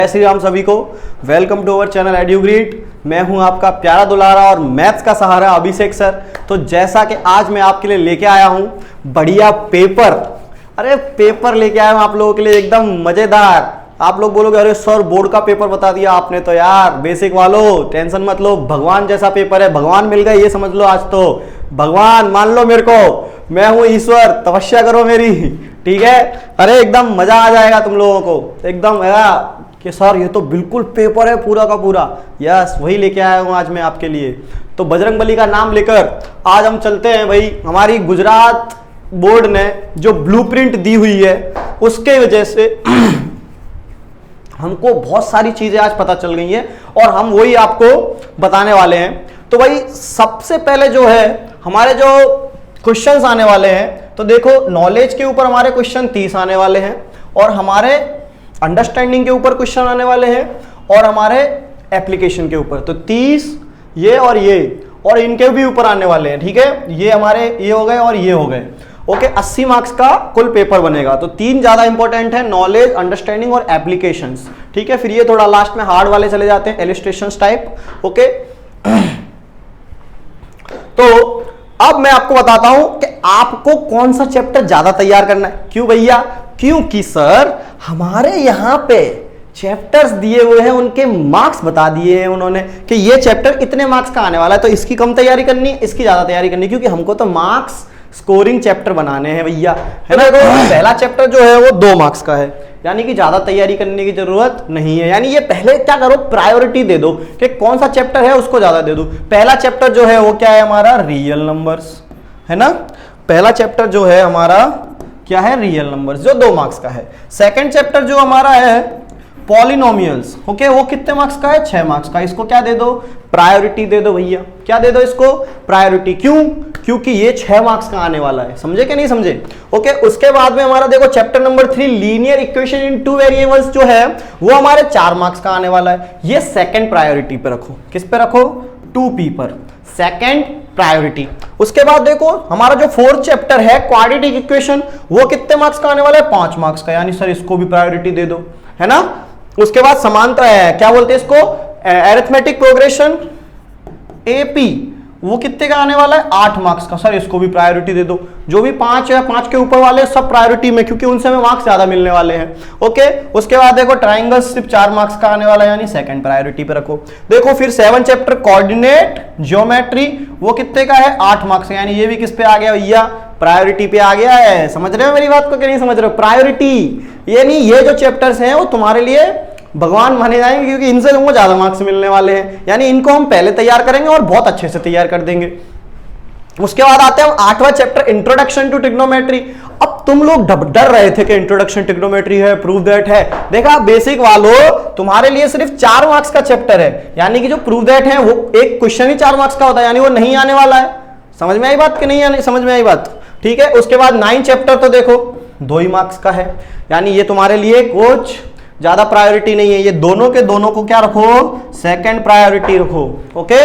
जय श्री राम सभी को। Welcome to our channel Edugrid. मैं हूं आपका प्यारा दुलारा और मैथ्स का सहारा अभिषेक सर। तो जैसा कि आज मैं आपके लिए लेके आया हूं बढ़िया पेपर। अरे पेपर लेके आया हूं आप लोगों के लिए एकदम मजेदार। आप लोग बोलोगे अरे सर बोर्ड का पेपर बता दिया आपने, तो यार बेसिक वालों टेंशन मत लो, भगवान जैसा पेपर है, भगवान मिल गए ये समझ लो। आज तो भगवान मान लो मेरे को, मैं हूं ईश्वर, तपस्या करो मेरी, ठीक है। अरे एकदम मजा आ जाएगा तुम लोगों को एकदम कि सर ये तो बिल्कुल पेपर है पूरा का पूरा। यस, वही लेके आया हूं आज मैं आपके लिए। तो बजरंगबली का नाम लेकर आज हम चलते हैं भाई। हमारी गुजरात बोर्ड ने जो ब्लूप्रिंट दी हुई है उसके वजह से हमको बहुत सारी चीजें आज पता चल गई हैं और हम वही आपको बताने वाले हैं। तो भाई सबसे पहले जो है हमारे जो क्वेश्चंस आने वाले हैं, तो देखो नॉलेज के ऊपर हमारे क्वेश्चन 30 आने वाले हैं और हमारे अंडरस्टैंडिंग के ऊपर क्वेश्चन आने वाले हैं और हमारे एप्लीकेशन के ऊपर। तो 30 ये और इनके भी ऊपर आने वाले हैं, ठीक है। ये हमारे ये हो गए और ये हो गए। ओके, 80 मार्क्स का कुल पेपर बनेगा। तो 3 ज्यादा इंपॉर्टेंट है, नॉलेज, अंडरस्टैंडिंग और एप्लीकेशंस, ठीक है। फिर ये थोड़ा लास्ट में हार्ड वाले चले जाते हैं, इलस्ट्रेशंस टाइप। ओके, तो अब मैं आपको बताता हूं कि आपको कौन सा चैप्टर ज्यादा तैयार करना है। क्यों भैया? क्योंकि सर हमारे यहां पे चैप्टर्स दिए हुए हैं, उनके मार्क्स बता दिए हैं उन्होंने कि ये चैप्टर इतने मार्क्स का आने वाला है, तो इसकी कम तैयारी करनी है, इसकी ज्यादा तैयारी करनी है, क्योंकि हमको तो मार्क्स स्कोरिंग चैप्टर बनाने हैं भैया, है ना। तो पहला चैप्टर जो है वो 2 मार्क्स का है, यानी कि ज्यादा तैयारी करने की जरूरत नहीं है। यानी ये पहले क्या करो, प्रायोरिटी दे दो कि कौन सा चैप्टर है उसको ज्यादा दे दो। पहला चैप्टर जो है वो क्या है हमारा, रियल नंबर्स, है ना। पहला चैप्टर जो है हमारा क्या है, रियल नंबर्स, जो 2 मार्क्स का है। सेकंड चैप्टर जो हमारा है पॉलिनोमियल्स, ओके, वो कितने मार्क्स का है, 6 मार्क्स का। इसको क्या दे दो, प्रायोरिटी दे दो भैया। क्या दे दो इसको, प्रायोरिटी। क्यों? क्योंकि ये 6 मार्क्स का आने वाला है, समझे कि नहीं समझे। ओके, उसके बाद में हमारा देखो chapter number 3 linear equation in 2 variables जो है वो हमारे 4 मार्क्स का आने वाला है। ये सेकंड प्रायोरिटी पे रखो। किस पे रखो, 2P पर, सेकंड प्रायोरिटी। उसके बाद देखो हमारा जो 4th चैप्टर है क्वाड्रेटिक इक्वेशन, वो कितने मार्क्स का आने वाला है, 5 मार्क्स का। यानी सर इसको भी प्रायोरिटी दे दो, है ना। उसके बाद समांतर है, क्या बोलते हैं इसको, अरिथमेटिक प्रोग्रेशन, AP, वो कितने का आने वाला है, 8 मार्क्स का। सर इसको भी प्रायोरिटी दे दो। जो भी 5 है, 5 के ऊपर वाले सब प्रायोरिटी में, क्योंकि उनसे हमें मार्क्स ज्यादा मिलने वाले हैं। ओके, उसके बाद देखो ट्राइंगल सिर्फ 4 मार्क्स का आने वाला है, यानी सेकंड प्रायोरिटी पे रखो। देखो फिर 7 चैप्टर कोऑर्डिनेट ज्योमेट्री, वो कितने का है, 8 मार्क्स, यानी ये भी किस पे आ गया भैया, प्रायोरिटी पे आ गया है। समझ रहे हो मेरी बात को कि नहीं समझ रहे हो, प्रायोरिटी। यानी ये जो चैप्टर्स हैं वो तुम्हारे लिए भगवान माने जाएंगे, क्योंकि इनसे तुमको ज्यादा मार्क्स मिलने वाले हैं। यानी इनको हम पहले तैयार करेंगे और बहुत अच्छे से तैयार कर देंगे। उसके बाद आते हैं 8वां चैप्टर इंट्रोडक्शन टू ट्रिग्नोमेट्री। अब तुम लोग डर रहे थे कि इंट्रोडक्शन ट्रिग्नोमेट्री है, प्रूव दैट है। देखा बेसिक वालों, तुम्हारे लिए सिर्फ 4 मार्क्स का चैप्टर है, यानी कि जो प्रूव दैट है वो एक क्वेश्चन ही 4 मार्क्स का होता है, यानी वो नहीं आने वाला है। समझ में आई बात कि नहीं आने, समझ में आई बात, ठीक है। उसके बाद 9 चैप्टर तो देखो 2 ही मार्क्स का है, यानी ये तुम्हारे लिए कुछ ज्यादा प्रायोरिटी नहीं है। ये दोनों के दोनों को क्या रखो, सेकंड प्रायोरिटी रखो। ओके,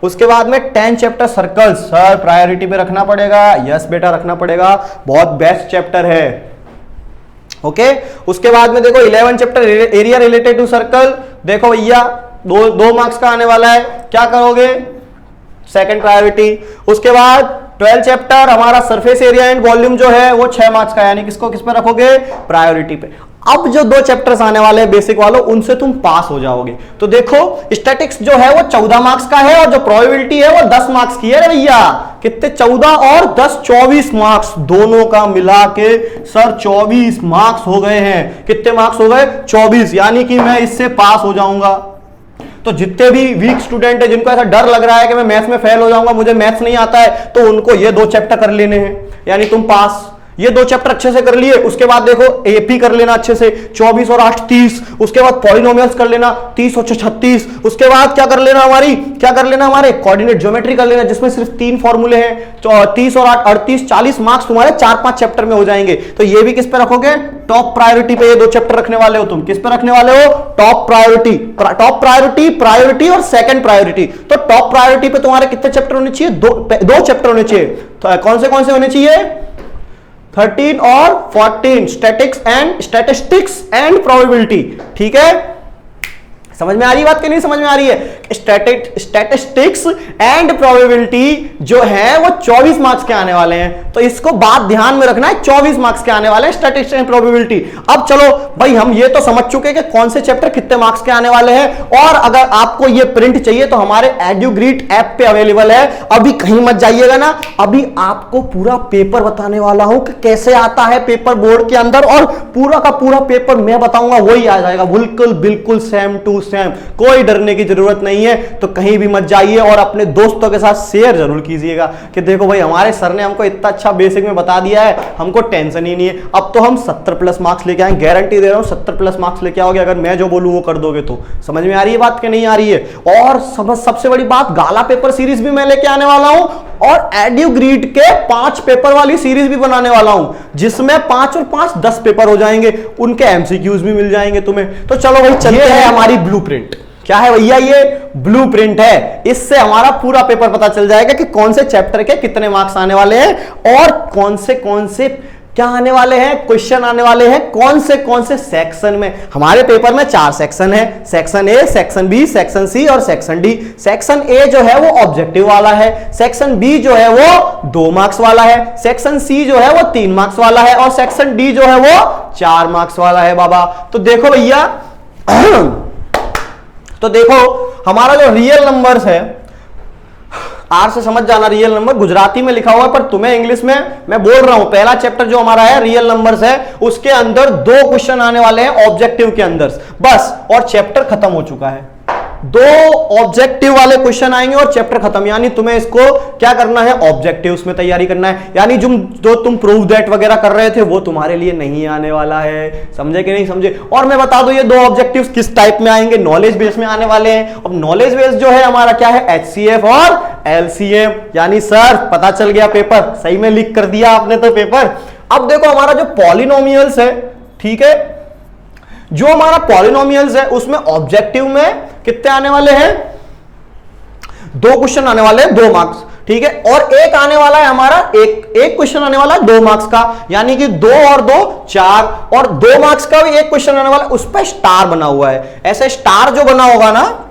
उसके बाद में 10 चैप्टर सर्कल्स, सर प्रायोरिटी पे रखना पड़ेगा। यस बेटा रखना पड़ेगा, बहुत बेस्ट चैप्टर है। ओके, उसके बाद में देखो 11 chapter area related to circle, देखो भैया 2 मार्क्स का आने वाला है। क्या करोगे, सेकंड प्रायोरिटी। उसके बाद 12 चैप्टर हमारा सरफेस एरिया एंड वॉल्यूम जो है वो 6 मार्क्स का, यानी किसको किस पे रखोगे, प्रायोरिटी पे। अब जो 2 चैप्टर्स आने वाले हैं बेसिक वालों, उनसे तुम पास हो जाओगे। तो देखो स्टैटिक्स जो है वो 14 मार्क्स का है और जो प्रोबेबिलिटी है वो 10 मार्क्स की है भैया। कितने, 14 और 10, 24 मार्क्स दोनों का मिला के सर 24 मार्क्स हो गए हैं। कितने मार्क्स हो गए, 24, यानी कि मैं इससे पास हो जाऊंगा। तो जितने भी वीक स्टूडेंट है, जिनको ऐसा डर लग रहा है कि मैं मैथ्स में फेल हो जाऊंगा, मुझे मैथ्स नहीं आता है, तो उनको ये 2 चैप्टर कर लेने हैं, यानी तुम पास। ये 2 चैप्टर अच्छे से कर लिए, उसके बाद देखो एपी कर लेना अच्छे से, 24 और 8 30। उसके बाद पॉलिनोमियल्स कर लेना 30 और 36। उसके बाद क्या कर लेना हमारे कोऑर्डिनेट ज्योमेट्री कर लेना, जिसमें सिर्फ 3 फॉर्मूले हैं। 30 और 8 38, 40 मार्क्स तुम्हारे 4-5 चैप्टर में हो जाएंगे। तो ये भी किस पे रखोगे, टॉप प्रायोरिटी पे। ये 2 चैप्टर रखने वाले हो तुम, किस पे रखने वाले हो, टॉप प्रायोरिटी। प्रायोरिटी और सेकंड प्रायोरिटी। तो टॉप प्रायोरिटी पे तुम्हारे कितने चैप्टर होने चाहिए, 2 चैप्टर होने चाहिए। तो कौन से होने चाहिए, 13 और 14 स्टैटिस्टिक्स एंड प्रोबेबिलिटी, ठीक है। समझ में आ रही है बात कि नहीं समझ में आ रही है? स्टैटिस्टिक्स एंड प्रोबेबिलिटी जो है वो 24 मार्क्स के आने वाले हैं, तो इसको बात ध्यान में रखना है, 24 मार्क्स के आने वाले हैं स्टैटिस्टिक्स एंड प्रोबेबिलिटी। अब चलो भाई, हम ये तो समझ चुके कि कौन से चैप्टर कितने मार्क्स के आने वाले हैं, और अगर आपको ये प्रिंट चाहिए तो हमारे एड्यूग्रीड ऐप पे अवेलेबल है, अभी कहीं मत जाइएगा ना, अभी आपको पूरा पेपर बताने वाला हूं कि कैसे आता है पेपर बोर्ड के अंदर, और पूरा का पूरा पेपर मैं बताऊंगा वही आ जाएगा, बिल्कुल बिल्कुल सेम टू सेम, कोई डरने की जरूरत नहीं है। तो कहीं भी मत जाइए और अपने दोस्तों के साथ शेयर जरूर कीजिएगा कि देखो भाई हमारे सर ने हमको इतना अच्छा बेसिक में बता दिया है, हमको टेंशन ही नहीं है। अब तो हम 70 प्लस मार्क्स लेके आए, गारंटी दे रहा हूं 70 प्लस मार्क्स लेके आओगे अगर मैं जो बोलूं वो कर दोगे तो। समझ में आ रही है बात कि नहीं आ रही है? और सबसे बड़ी बात, गाला पेपर सीरीज भी मैं लेके आने वाला हूं, और एड्यूग्रीड के 5 पेपर वाली सीरीज भी बनाने वाला हूं, जिसमें 5 और 5 10 पेपर हो जाएंगे, उनके एमसीक्यूज भी मिल जाएंगे तुम्हें। तो चलो भाई चलते हैं, हमारी ब्लूप्रिंट क्या है भैया? ये ब्लूप्रिंट है, इससे हमारा पूरा पेपर पता चल जाएगा कि कौन से चैप्टर के कितने मार्क्स आने वाले हैं, और कौन से क्या आने वाले हैं, क्वेश्चन आने वाले हैं, कौन से सेक्शन में। हमारे पेपर में 4 सेक्शन है, section A, section B, section C और सेक्शन डी। सेक्शन ए जो है वो ऑब्जेक्टिव वाला है, सेक्शन बी जो है वो 2 मार्क्स वाला है, सेक्शन सी जो है वो 3 मार्क्स वाला है, और सेक्शन डी जो है वो 4 मार्क्स वाला है बाबा। तो देखो भैया तो देखो हमारा जो रियल नंबर्स है, आर से समझ जाना, रियल नंबर गुजराती में लिखा हुआ है पर तुम्हें इंग्लिश में मैं बोल रहा हूं। पहला चैप्टर जो हमारा है रियल नंबर्स है, उसके अंदर 2 क्वेश्चन आने वाले हैं ऑब्जेक्टिव के अंदर बस, और चैप्टर खत्म हो चुका है। 2 ऑब्जेक्टिव वाले क्वेश्चन आएंगे और चैप्टर खत्म। यानी तुम्हें इसको क्या करना है, ऑब्जेक्टिव्स में तैयारी करना है। यानी जो तुम प्रूव दैट वगैरह कर रहे थे वो तुम्हारे लिए नहीं आने वाला है। समझे कि नहीं समझे? और मैं बता दूं ये 2 ऑब्जेक्टिव्स किस टाइप में आएंगे, नॉलेज बेस में आने वाले हैं। अब नॉलेज बेस जो है हमारा क्या है, HCF और LCM। यानी सर पता चल गया, पेपर सही में लीक कर दिया आपने तो पेपर। अब देखो हमारा जो पॉलिनोमियल्स है, ठीक है, जो हमारा पॉलिनोमियल्स है उसमें ऑब्जेक्टिव में कितने आने वाले हैं, 2 क्वेश्चन आने वाले हैं 2 मार्क्स, ठीक है, और एक आने वाला है हमारा एक क्वेश्चन आने वाला है 2 मार्क्स का, यानी कि 2 और 2 4, और 2 मार्क्स का भी एक क्वेश्चन आने वाला है, उस पर स्टार बना हुआ है। ऐसे स्टार जो बना होगा ना,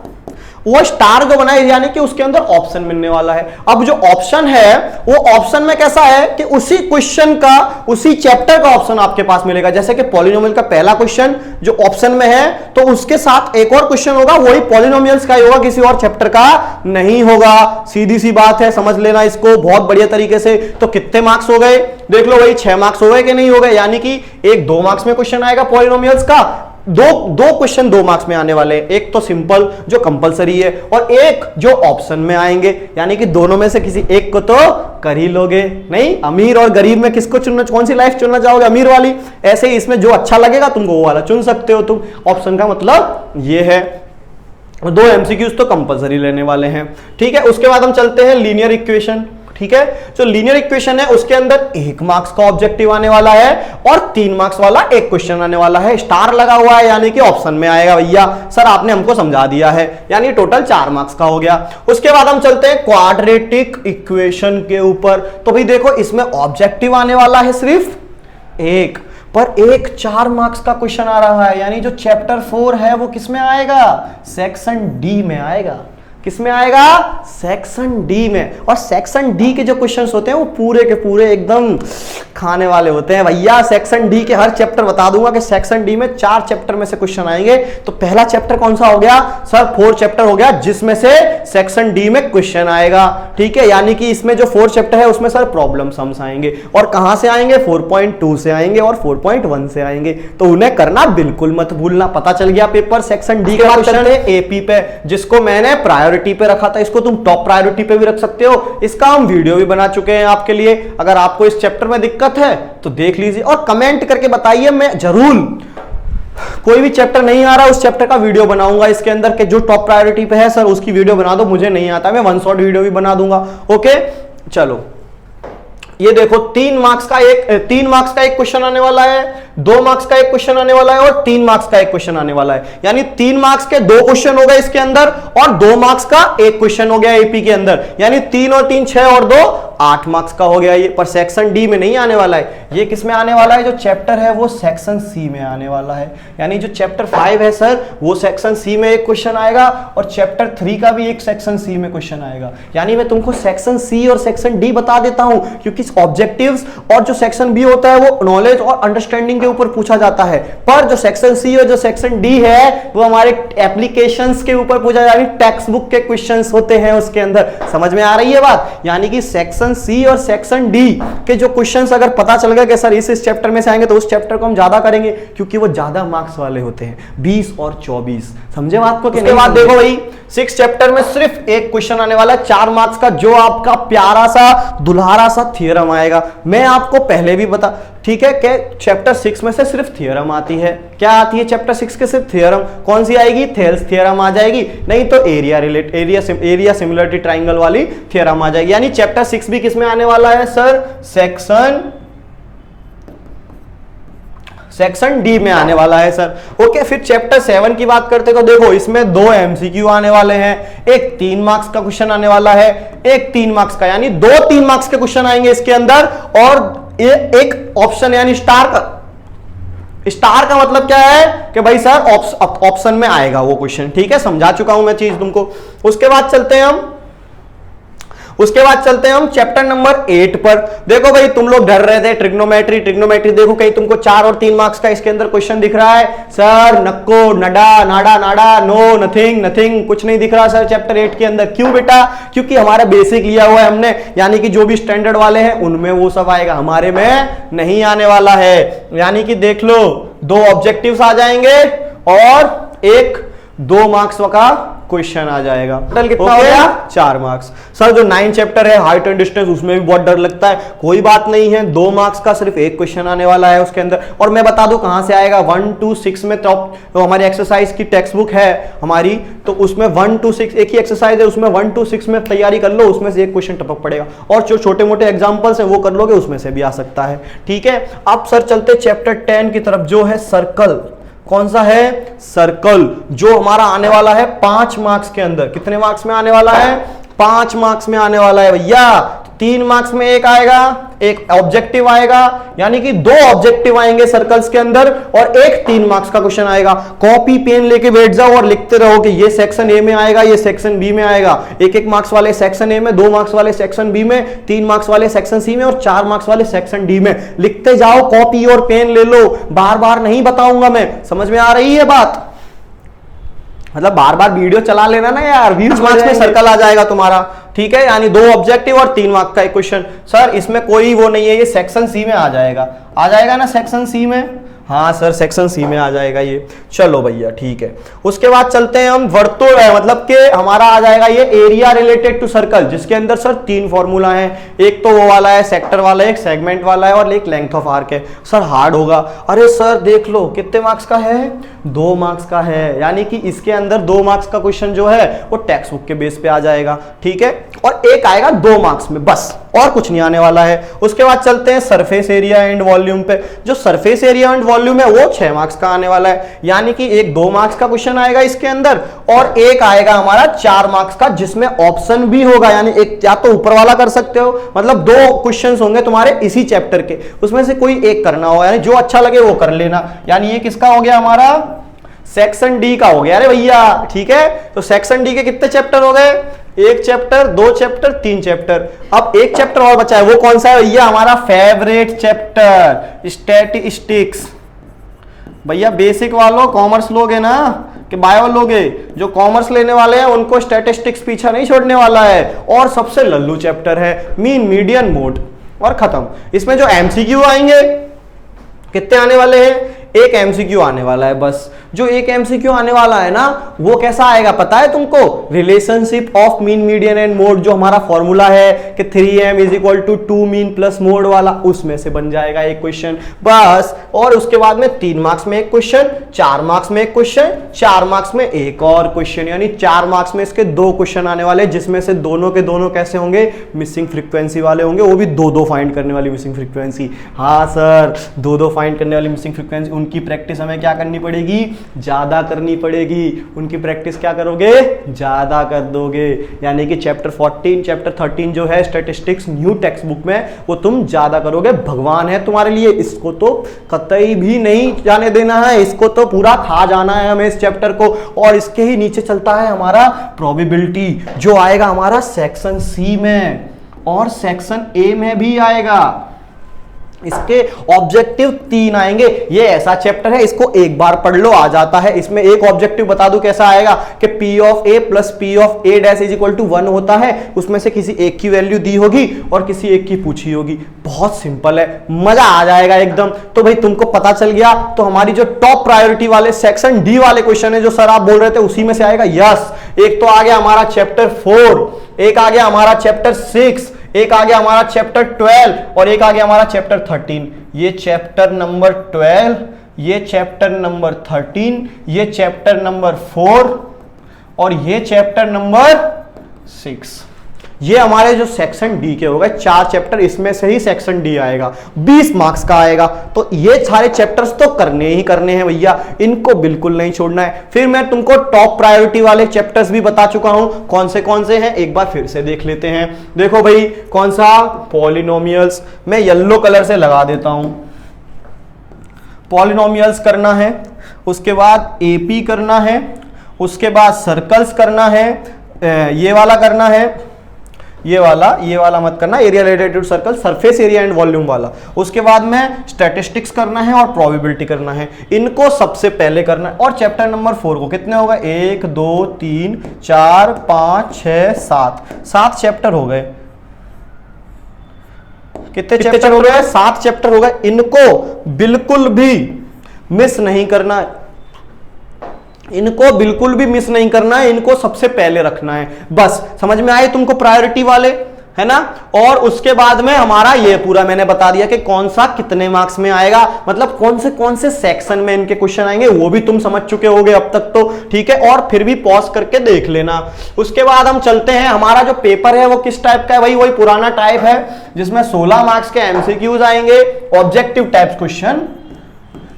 वो स्टार जो बना है यानी कि उसके अंदर ऑप्शन मिलने वाला है। अब जो ऑप्शन है वो ऑप्शन में कैसा है कि उसी क्वेश्चन का, उसी चैप्टर का ऑप्शन आपके पास मिलेगा। जैसे कि पॉलिनोमियल का पहला क्वेश्चन जो ऑप्शन में है, तो उसके साथ एक और क्वेश्चन होगा, वही पॉलिनोमियल्स का ही होगा, किसी और चैप्टर का नहीं होगा। सीधी सी बात है, समझ लेना इसको बहुत बढ़िया तरीके से। तो कितने मार्क्स हो गए देख लो भाई, 6 मार्क्स हो गए कि नहीं हो गए? यानी कि एक 2 मार्क्स में क्वेश्चन आएगा पॉलिनोमियल्स का, दो क्वेश्चन 2 मार्क्स में आने वाले हैं। एक तो सिंपल जो कंपलसरी है, और एक जो ऑप्शन में आएंगे, यानी कि दोनों में से किसी एक को तो कर ही लोगे। नहीं, अमीर और गरीब में किसको चुनना, कौन सी लाइफ चुनना चाहोगे? अमीर वाली। ऐसे ही इसमें जो अच्छा लगेगा तुमको वो वाला चुन सकते हो तुम। ऑप्शन का मतलब ये है। 2 MCQs तो कंपलसरी लेने वाले हैं, ठीक है। उसके बाद हम चलते हैं लीनियर इक्वेशन, ठीक है। जो लीनियर इक्वेशन है उसके अंदर 1 मार्क्स का ऑब्जेक्टिव आने वाला है, और 3 मार्क्स वाला एक क्वेश्चन आने वाला है। स्टार लगा हुआ है यानी कि ऑप्शन में आएगा भैया, सर आपने हमको समझा दिया है, यानी टोटल 4 मार्क्स का हो गया। उसके बाद हम चलते हैं क्वाड्रेटिक इक्वेशन के ऊपर। तो भाई देखो इसमें ऑब्जेक्टिव आने वाला है सिर्फ 1, पर एक 4 मार्क्स का क्वेश्चन आ रहा है, यानी जो चैप्टर 4 है वो किस में आएगा, सेक्शन डी में आएगा। किसमें आएगा, सेक्शन डी में। और सेक्शन डी के जो क्वेश्चंस होते हैं वो पूरे के पूरे एकदम खाने वाले होते हैं भैया। सेक्शन डी के हर चैप्टर बता दूंगा कि सेक्शन डी में 4 चैप्टर में से क्वेश्चन आएंगे। तो पहला चैप्टर कौन सा हो गया सर, 4 चैप्टर हो गया, जिसमें से सेक्शन डी में क्वेश्चन आएगा, ठीक है। यानी कि इसमें जो 4 चैप्टर है उसमें सर प्रॉब्लम सम्स आएंगे, और कहां से आएंगे, 4.2 से आएंगे और 4.1 से आएंगे। तो उन्हें करना बिल्कुल मत भूलना। पता चल गया पेपर सेक्शन डी के क्वेश्चन है एपी पे, जिसको मैंने प्रायोरिटी पे रखा था, इसको तुम टॉप प्रायोरिटी पे भी रख सकते हो। इसका हम वीडियो भी बना चुके हैं आपके लिए। अगर आपको इस चैप्टर में दिक्कत है तो देख लीजिए और कमेंट करके बताइए। मैं जरूर कोई भी चैप्टर नहीं आ रहा उस चैप्टर का वीडियो बनाऊंगा इसके अंदर के जो टॉप प्रायोरिटी पे है, सर उसकी वीडियो बना दो, मुझे नहीं आता, मैं 1 शॉट वीडियो भी बना दूंगा। ओके चलो, ये देखो 3 मार्क्स का एक क्वेश्चन आने वाला है, 2 मार्क्स का एक क्वेश्चन आने वाला है और 3 मार्क्स का एक क्वेश्चन आने वाला है, यानी 3 मार्क्स के 2 क्वेश्चन हो गए इसके अंदर और 2 मार्क्स का एक क्वेश्चन हो गया एपी के अंदर, यानी 3 और 3 6 और 2 8 मार्क्स का हो गया ये। पर सेक्शन डी में नहीं आने वाला है, ये किस में आने वाला है, जो चैप्टर है वो सेक्शन सी में आने वाला है, यानी जो चैप्टर 5 है सर वो सेक्शन सी में एक क्वेश्चन आएगा और चैप्टर 3 का भी एक सेक्शन सी में क्वेश्चन आएगा। यानी मैं तुमको सेक्शन सी और सेक्शन डी बता देता हूं क्योंकि ऑब्जेक्टिव्स और जो सेक्शन बी होता है वो नॉलेज और अंडरस्टैंडिंग के ऊपर पूछा जाता है, पर जो सेक्शन सी और जो सेक्शन डी है वो हमारे एप्लीकेशंस के ऊपर पूछा जाता है, टेक्स्ट बुक के क्वेश्चंस होते हैं उसके अंदर। समझ में आ रही है बात? यानी कि सेक्शन सी और सेक्शन डी के जो क्वेश्चंस अगर पता चल गया कि सर इस चैप्टर में से आएंगे तो उस चैप्टर को हम ज्यादा करेंगे क्योंकि वो ज्यादा मार्क्स वाले होते हैं, 20 और 24। समझे बात को? उसके बाद देखो भाई 6 चैप्टर में सिर्फ एक क्वेश्चन आने वाला है 4 मार्क्स का, जो आपका प्यारा सा दुल्हारा सा थ्योरम आएगा। मैं आपको पहले भी बता, ठीक है, कि चैप्टर 6 में से सिर्फ थ्योरम आती है। क्या आती है चैप्टर 6 के? सिर्फ थ्योरम। कौन सी आएगी? थेल्स थ्योरम आ जाएगी, नहीं तो एरिया सिमिलरिटी ट्राइंगल वाली थ्योरम आ जाएगी। यानी चैप्टर 6 भी किसमें आने वाला है सर? सेक्शन डी में आने वाला है सर। ओके, फिर चैप्टर 7 की बात करते तो देखो इसमें 2 एमसीक्यू आने वाले हैं, एक 3 मार्क्स का क्वेश्चन आने वाला है, एक 3 मार्क्स का, यानी 2 3 मार्क्स के क्वेश्चन आएंगे इसके अंदर और एक ऑप्शन यानी स्टार का मतलब क्या है कि भाई सर ऑप्शन में आएगा वो क्वेश्चन। ठीक है, समझा चुका हूं मैं चीज तुमको। उसके बाद चलते हैं हम चैप्टर नंबर 8 पर। देखो भाई तुम लोग डर रहे थे ट्रिग्नोमेट्री देखो कहीं तुमको 4 और 3 मार्क्स का इसके अंदर क्वेश्चन दिख रहा है सर, नको नडा नाडा नाडा नो नथिंग कुछ नहीं दिख रहा सर चैप्टर 8 के अंदर। क्यों बेटा? क्योंकि हमारा बेसिक लिया हुआ है हमने, यानी कि जो भी स्टैंडर्ड वाले हैं उनमें वो सब आएगा, हमारे में नहीं आने वाला है। यानी कि देख लो 2 ऑब्जेक्टिव्स आ जाएंगे और एक 2 मार्क्स का क्वेश्चन आ जाएगा। टोटल कितना हो गया? 4 मार्क्स। सर जो 9 चैप्टर है हाइट एंड डिस्टेंस उसमें भी बहुत डर लगता है, कोई बात नहीं है, 2 मार्क्स का सिर्फ एक क्वेश्चन आने वाला है उसके अंदर। और मैं बता दूं कहां से आएगा, 1 to 6 में तो हमारी एक्सरसाइज की टेक्स्ट बुक है हमारी, तो उसमें 1 to 6 एक ही एक्सरसाइज है, उसमें 1 to 6 में तैयारी कर लो, उसमें से एक क्वेश्चन टपक पड़ेगा और जो छोटे मोटे एग्जाम्पल्स है वो कर लोगे, उसमें से भी आ सकता है। ठीक है, अब सर चलते चैप्टर 10 की तरफ जो है सर्कल। कौन सा है? सर्कल, जो हमारा आने वाला है 5 मार्क्स के अंदर। कितने मार्क्स में आने वाला है? 5 मार्क्स में आने वाला है भैया। 3 मार्क्स में एक आएगा, एक ऑब्जेक्टिव आएगा, यानी कि 2 ऑब्जेक्टिव आएंगे सर्कल्स के अंदर और एक 3 मार्क्स का क्वेश्चन आएगा। कॉपी पेन लेके बैठ जाओ और लिखते रहो कि ये सेक्शन ए में आएगा, ये सेक्शन बी में आएगा। 1 मार्क्स वाले सेक्शन ए में, 2 मार्क्स वाले सेक्शन बी में, 3 मार्क्स वाले सेक्शन सी में और 4 मार्क्स वाले सेक्शन डी में। लिखते जाओ, कॉपी और पेन ले लो, बार बार नहीं बताऊंगा मैं। समझ में आ रही है बात? मतलब बार बार वीडियो चला लेना ना यार, 20 मार्क्स में सर्कल आ जाएगा तुम्हारा। ठीक है, यानी 2 ऑब्जेक्टिव और 3 मार्क्स का एक क्वेश्चन। सर इसमें कोई वो नहीं है, ये सेक्शन सी में आ जाएगा ना सेक्शन सी में? हाँ सर सेक्शन सी में आ जाएगा ये। चलो भैया ठीक है, उसके बाद चलते हैं हम वर्तुल है, मतलब कि हमारा आ जाएगा ये एरिया रिलेटेड टू सर्कल, जिसके अंदर सर 3 फॉर्मूला है। एक तो वो वाला है सेक्टर वाला, एक सेगमेंट वाला है और एक लेंथ ऑफ आर्क है। सर हार्ड होगा। अरे सर देख लो कितने मार्क्स का है? 2 मार्क्स का है, यानी कि इसके अंदर 2 मार्क्स का क्वेश्चन जो है वो टेक्स्ट बुक के बेस पे आ जाएगा। ठीक है, और एक आएगा 2 मार्क्स में, बस और कुछ नहीं आने वाला है। उसके बाद चलते हैं सरफेस एरिया एंड वॉल्यूम पे। जो सरफेस एरिया एंड वॉल्यूम है वो 6 मार्क्स का आने वाला है, यानी कि एक 2 मार्क्स का क्वेश्चन आएगा इसके अंदर और एक आएगा हमारा 4 मार्क्स का, जिसमें ऑप्शन भी होगा, यानी एक या तो ऊपर वाला कर सकते हो, मतलब 2 क्वेश्चंस होंगे तुम्हारे इसी चैप्टर के, उसमें से कोई एक करना हो, यानी जो अच्छा लगे वो कर लेना। यानी ये किसका हो गया? हमारा सेक्शन डी का हो गया। अरे भैया ठीक है, तो सेक्शन डी के कितने चैप्टर हो गए? 1 चैप्टर, 2 चैप्टर, 3 चैप्टर। अब एक चैप्टर और बचा है, वो कौन सा है भैया? हमारा फेवरेट चैप्टर स्टैटिस्टिक्स। भैया बेसिक वालों, कॉमर्स लोगे ना कि बायो लोगे, जो कॉमर्स लेने वाले हैं उनको स्टैटिस्टिक्स पीछा नहीं छोड़ने वाला है। और सबसे लल्लू चैप्टर है मीन मीडियन मोड, और खत्म। इसमें जो एमसीक्यू आएंगे कितने आने वाले हैं? एक एमसीक्यू आने वाला है बस। जो एक एमसीक्यू आने वाला है ना, वो कैसा आएगा पता है तुमको? Relationship of mean, median and mode, जो हमारा फॉर्मूला है कि 3m = 2 मीन प्लस मोड वाला, उसमें से बन जाएगा एक क्वेश्चन बस। और उसके बाद में 3 मार्क्स में एक क्वेश्चन, 4 मार्क्स में एक क्वेश्चन, 4 मार्क्स में एक और क्वेश्चन, यानी 4 मार्क्स में इसके 2 क्वेश्चन आने वाले, जिसमें से दोनों के दोनों कैसे होंगे? मिसिंग फ्रीक्वेंसी वाले होंगे, वो भी 2-2 फाइंड करने वाली मिसिंग फ्रीक्वेंसी। हाँ सर, 2-2 फाइंड करने वाली मिसिंग फ्रीक्वेंसी, उनकी प्रैक्टिस हमें क्या करनी पड़ेगी? ज्यादा करनी पड़ेगी। उनकी प्रैक्टिस क्या करोगे? ज्यादा कर दोगे। यानी कि चैप्टर 14, चैप्टर 13 जो है स्टैटिस्टिक्स न्यू टेक्स्ट बुक में, वो तुम ज्यादा करोगे। भगवान है तुम्हारे लिए, इसको तो कतई भी नहीं जाने देना है, इसको तो पूरा खा जाना है हमें इस चैप्टर को। और इसके ही नीचे चलता है हमारा प्रोबेबिलिटी, जो आएगा हमारा सेक्शन सी में और सेक्शन ए में भी आएगा। इसके ऑब्जेक्टिव 3 आएंगे। ये ऐसा चैप्टर है, इसको एक बार पढ़ लो, आ जाता है। इसमें एक ऑब्जेक्टिव बता दूं कैसा आएगा कि P of A plus P of A dash = 1 होता है। उसमें से किसी एक की वैल्यू दी होगी और किसी एक की पूछी होगी। बहुत सिंपल है, मजा आ जाएगा एकदम। तो भाई तुमको पता चल गया, तो हमारी जो टॉप प्रायोरिटी वाले सेक्शन डी वाले क्वेश्चन है, जो सर आप बोल रहे थे, उसी में से आएगा। यस, एक तो आ गया हमारा चैप्टर 4, एक आ गया हमारा चैप्टर 6, एक आ गया हमारा चैप्टर 12 और एक आ गया हमारा चैप्टर 13। ये चैप्टर नंबर 12, ये चैप्टर नंबर 13, ये चैप्टर नंबर 4 और ये चैप्टर नंबर 6। ये हमारे जो सेक्शन डी के हो गए 4 चैप्टर, इसमें से ही सेक्शन डी आएगा, 20 मार्क्स का आएगा। तो ये सारे चैप्टर्स तो करने ही करने हैं भैया, इनको बिल्कुल नहीं छोड़ना है। फिर मैं तुमको टॉप प्रायोरिटी वाले चैप्टर्स भी बता चुका हूं, कौन से हैं, एक बार फिर से देख लेते हैं। देखो भाई, कौन सा? पॉलिनोमियल्स। मैं येलो कलर से लगा देता हूं। पॉलिनोमियल्स करना है, उसके बाद एपी करना है, उसके बाद सर्कल्स करना है, ये वाला करना है, ये वाला मत करना, area related to circle, surface area and volume वाला। उसके बाद में स्टैटिस्टिक्स करना है और प्रोबेबिलिटी करना है। इनको सबसे पहले करना है। और चैप्टर नंबर 4 को कितने होगा? 1 2 3 4 5 6 7 चैप्टर हो गए। कितने चैप्टर हो गए? 7 चैप्टर हो गए। इनको बिल्कुल भी मिस नहीं करना है, इनको बिल्कुल भी मिस नहीं करना है, इनको सबसे पहले रखना है। बस समझ में आए तुमको प्रायोरिटी वाले, है ना? और उसके बाद में हमारा ये पूरा मैंने बता दिया कि कौन सा कितने मार्क्स में आएगा, मतलब कौन से सेक्शन में इनके क्वेश्चन आएंगे, वो भी तुम समझ चुके होगे अब तक तो, ठीक है? और फिर भी पॉज करके देख लेना। उसके बाद हम चलते हैं, हमारा जो पेपर है वो किस टाइप का है? वही पुराना टाइप है, जिसमें 16 मार्क्स के एमसीक्यूज आएंगे, objective type question.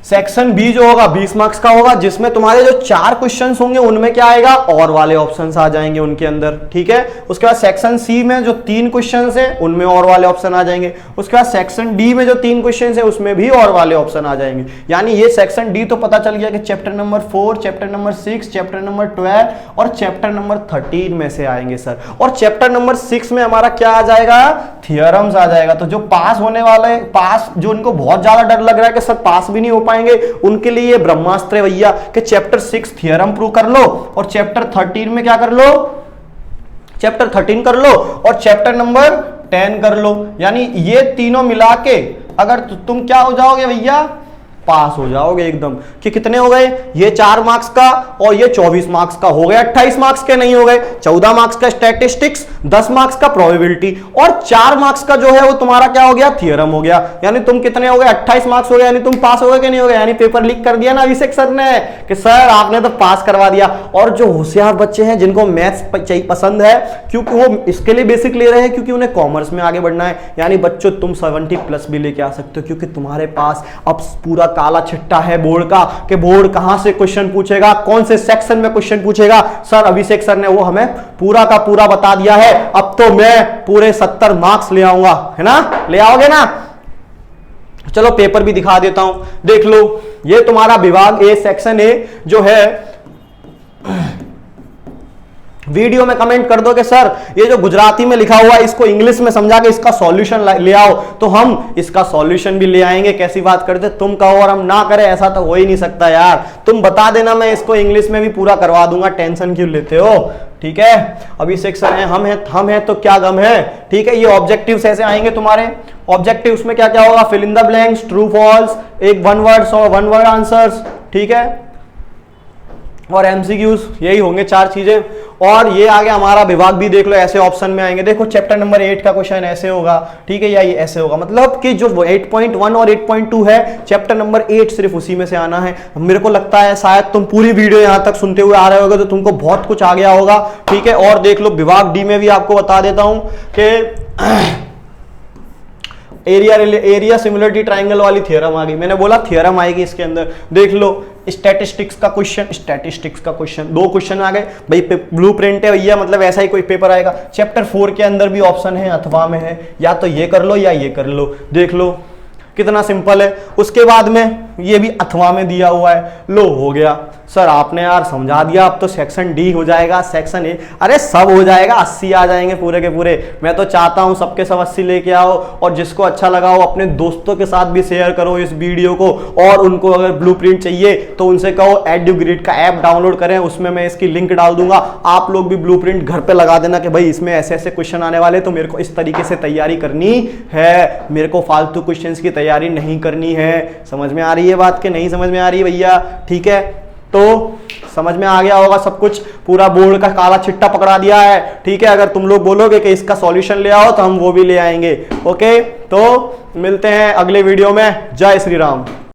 Section B जो होगा 20 मार्क्स का होगा, जिसमें तुम्हारे जो 4 क्वेश्चंस होंगे उनमें क्या आएगा? और वाले ऑप्शंस आ जाएंगे उनके अंदर, ठीक है? उसके बाद सेक्शन सी में जो 3 क्वेश्चंस हैं उनमें और वाले ऑप्शन आ जाएंगे। उसके बाद सेक्शन डी में जो 3 क्वेश्चंस हैं उसमें भी और वाले ऑप्शन आ जाएंगे। यानी ये सेक्शन डी तो पता चल गया कि chapter number 4, chapter number 6, chapter number 12 और चैप्टर नंबर 13 में से आएंगे सर। और चैप्टर नंबर 6 में हमारा क्या आ जाएगा? थियरम्स आ जाएगा। तो जो पास होने वाले, जो उनको बहुत ज्यादा डर लग रहा है कि सर पास भी नहीं हो पाएंगे, उनके लिए ये ब्रह्मास्त्र है भैया कि चैप्टर 6 थियरम प्रूव कर लो और चैप्टर 13 में क्या कर लो? चैप्टर 13 कर लो और चैप्टर नंबर 10 कर लो। यानी ये तीनों मिला के अगर तुम क्या हो जाओगे भैया? पास हो जाओगे एकदम। कि कितने हो गए? ये 4 मार्क्स का और ये 24 मार्क्स का हो गए। 28 मार्क्स के नहीं हो गए, 14 मार्क्स का स्टैटिस्टिक्स, 10 मार्क्स का प्रोबेबिलिटी और 4 मार्क्स का जो है वो तुम्हारा क्या हो गया? थियरम हो गया। यानी तुम कितने हो गए? 28 मार्क्स हो गए। यानी तुम पास हो गए कि नहीं हो गए? यानी पेपर लीक कर दिया ना अभिषेक सर ने कि सर आपने तो पास करवा दिया। और जो होशियार बच्चे हैं जिनको मैथ्स पसंद है, क्योंकि वो इसके लिए बेसिक ले रहे हैं क्योंकि उन्हें कॉमर्स में आगे बढ़ना है, यानी बच्चों तुम 70+ भी लेके आ सकते हो, क्योंकि तुम्हारे पास अब पूरा काला छिट्टा है बोर्ड का कि बोर्ड कहां से क्वेश्चन पूछेगा, कौन से सेक्शन में क्वेश्चन पूछेगा। सर अभिषेक सर ने वो हमें पूरा का पूरा बता दिया है। अब तो मैं पूरे 70 मार्क्स ले आऊंगा, है ना? ले आओगे ना? चलो पेपर भी दिखा देता हूं, देख लो। ये तुम्हारा विभाग ए, सेक्शन ए जो है। वीडियो में कमेंट कर दो कि सर ये जो गुजराती में लिखा हुआ है इसको इंग्लिश में समझा के इसका सॉल्यूशन ले आओ, तो हम इसका सॉल्यूशन भी ले आएंगे। कैसी बात करते, तुम कहो और हम ना करें, ऐसा तो हो ही नहीं सकता यार। तुम बता देना, मैं इसको इंग्लिश में भी पूरा करवा दूंगा, टेंशन क्यों लेते हो? ठीक है, अभी सेक्शन है, हम हैं तो क्या गम है। ठीक है, ये ऑब्जेक्टिव्स ऐसे आएंगे तुम्हारे। ऑब्जेक्टिव्स में क्या क्या होगा? Fill in the blanks, true false, एक 1 वर्ड्स और 1 वर्ड आंसर्स। ठीक है, और एमसीक्यूज, यही होंगे 4 चीजें। और ये आगे हमारा विभाग भी देख लो, ऐसे ऑप्शन में आएंगे। देखो चैप्टर नंबर 8 का क्वेश्चन ऐसे होगा, ठीक है, या ये ऐसे होगा। मतलब कि जो 8.1 और 8.2 है, चैप्टर नंबर 8 सिर्फ उसी में से आना है। मेरे को लगता है शायद तुम पूरी वीडियो यहां तक सुनते हुए आ रहे होगे तो तुमको बहुत कुछ आ गया होगा, ठीक है। और देख लो विभाग डी में भी आपको बता देता हूं कि एरिया सिमिलरिटी ट्राइंगल वाली थ्योरम आ गई। मैंने बोला थ्योरम आएगी इसके अंदर। देख लो स्टैटिस्टिक्स का क्वेश्चन 2 क्वेश्चन आ गए भाई। ब्लूप्रिंट है भैया, मतलब ऐसा ही कोई पेपर आएगा। चैप्टर 4 के अंदर भी ऑप्शन है, अथवा में है, या तो ये कर लो या ये कर लो। देख लो कितना सिंपल है। उसके बाद में ये भी अथवा में दिया हुआ है। लो हो गया सर, आपने यार समझा दिया, अब तो सेक्शन डी हो जाएगा, सेक्शन ए, अरे सब हो जाएगा, 80 आ जाएंगे पूरे के पूरे। मैं तो चाहता हूं सबके सब 80 लेके आओ, और जिसको अच्छा लगा हो अपने दोस्तों के साथ भी शेयर करो इस वीडियो को। और उनको अगर ब्लूप्रिंट चाहिए तो उनसे कहो एड्यूग्रिड का ऐप डाउनलोड करें, उसमें मैं इसकी लिंक डाल दूंगा। आप लोग भी ब्लूप्रिंट घर पे लगा देना कि भाई इसमें ऐसे ऐसे क्वेश्चन आने वाले, तो मेरे को इस तरीके से तैयारी करनी है, मेरे को फालतू क्वेश्चंस की तैयारी नहीं करनी है। समझ में आ रही है बात कि नहीं समझ में आ रही है भैया? ठीक है, तो समझ में आ गया होगा सब कुछ, पूरा बोर्ड का काला चिट्टा पकड़ा दिया है, ठीक है। अगर तुम लोग बोलोगे कि इसका सॉल्यूशन ले आओ तो हम वो भी ले आएंगे। ओके, तो मिलते हैं अगले वीडियो में। जय श्री राम।